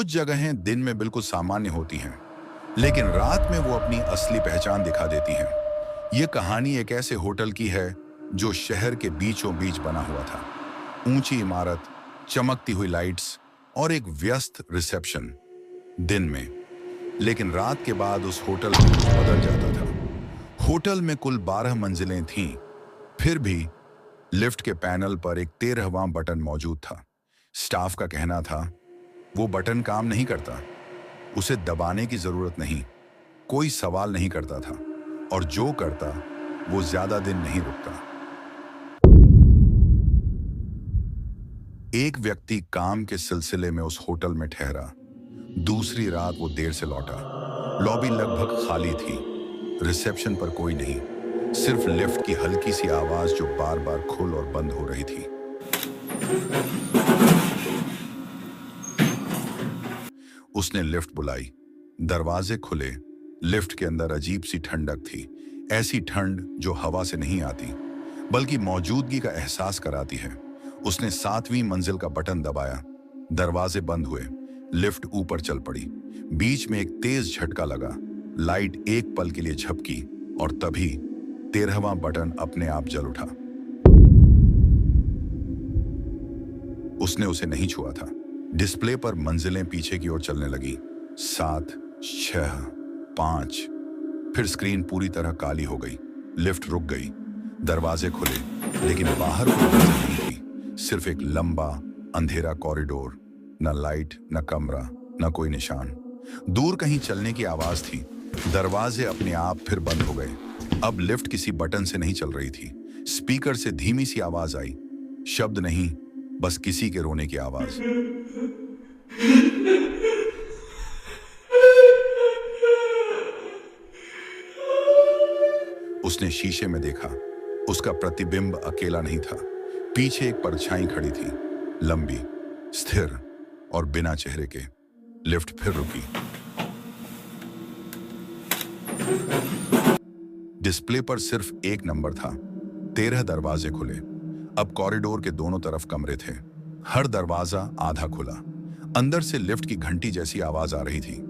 कुछ जगहें दिन में बिल्कुल सामान्य होती हैं, लेकिन रात में वो अपनी असली पहचान दिखा देती हैं। ये कहानी एक ऐसे होटल की है जो शहर के बीचों बीच बना हुआ था। ऊंची इमारत, चमकती हुई लाइट्स और एक व्यस्त रिसेप्शन दिन में, लेकिन रात के बाद उस होटल में कुछ बदल जाता था। होटल में कुल 12 मंजिलें थीं, फिर भी लिफ्ट के पैनल पर एक 13वां बटन मौजूद था। स्टाफ का कहना था वो बटन काम नहीं करता, उसे दबाने की जरूरत नहीं। कोई सवाल नहीं करता था, और जो करता वो ज्यादा दिन नहीं रुकता। एक व्यक्ति काम के सिलसिले में उस होटल में ठहरा। दूसरी रात वो देर से लौटा। लॉबी लगभग खाली थी। रिसेप्शन पर कोई नहीं, सिर्फ लिफ्ट की हल्की सी आवाज जो बार बार खुल और बंद हो रही थी। उसने लिफ्ट बुलाई। दरवाजे खुले। लिफ्ट के अंदर अजीब सी ठंडक थी, ऐसी ठंड जो हवा से नहीं आती बल्कि मौजूदगी का एहसास कराती है। उसने 7वीं मंजिल का बटन दबाया। दरवाजे बंद हुए। लिफ्ट ऊपर चल पड़ी। बीच में एक तेज झटका लगा। लाइट एक पल के लिए झपकी और तभी 13वां बटन अपने आप जल उठा। उसने उसे नहीं छुआ था। डिस्प्ले पर मंजिलें पीछे की ओर चलने लगी। 7, 6, 5। फिर स्क्रीन पूरी तरह काली हो गई। लिफ्ट रुक गई। दरवाजे खुले, लेकिन बाहर कोई मंजिल नहीं थी। सिर्फ एक लंबा अंधेरा कॉरिडोर। न लाइट, न कमरा, न कोई निशान। दूर कहीं चलने की आवाज थी। दरवाजे अपने आप फिर बंद हो गए। अब लिफ्ट किसी बटन से नहीं चल रही थी। स्पीकर से धीमी सी आवाज आई। शब्द नहीं, बस किसी के रोने की आवाज। उसने शीशे में देखा। उसका प्रतिबिंब अकेला नहीं था। पीछे एक परछाई खड़ी थी, लंबी, स्थिर और बिना चेहरे के। लिफ्ट फिर रुकी। डिस्प्ले पर सिर्फ एक नंबर था। 13 दरवाजे खुले। अब कॉरिडोर के दोनों तरफ कमरे थे। हर दरवाजा आधा खुला। अंदर से लिफ्ट की घंटी जैसी आवाज आ रही थी।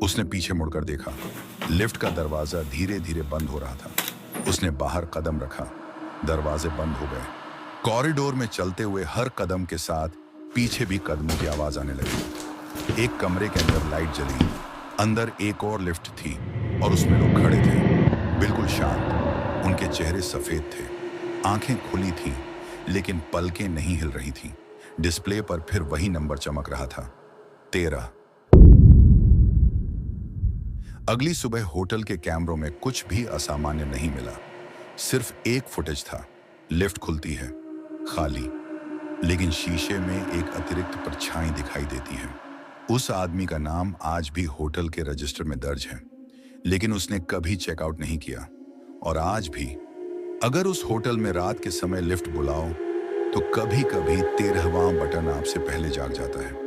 उसने पीछे मुड़कर देखा। लिफ्ट का दरवाजा धीरे धीरे बंद हो रहा था। उसने बाहर कदम रखा। दरवाजे बंद हो गए। कॉरिडोर में चलते हुए हर कदम के साथ पीछे भी कदमों की आवाज आने लगी। एक कमरे के अंदर लाइट जली। अंदर एक और लिफ्ट थी और उसमें लोग खड़े थे, बिल्कुल शांत। उनके चेहरे सफेद थे, आंखें खुली थीं, लेकिन पलकें नहीं हिल रही थीं। डिस्प्ले पर फिर वही नंबर चमक रहा था, 13। अगली सुबह होटल के कैमरों में कुछ भी असामान्य नहीं मिला। सिर्फ एक फुटेज था। लिफ्ट खुलती है, खाली, लेकिन शीशे में एक अतिरिक्त परछाई दिखाई देती है। उस आदमी का नाम आज भी होटल के रजिस्टर में दर्ज है, लेकिन उसने कभी चेकआउट नहीं किया। और आज भी अगर उस होटल में रात के समय लिफ्ट बुलाओ तो कभी कभी 13वां बटन आपसे पहले जाग जाता है।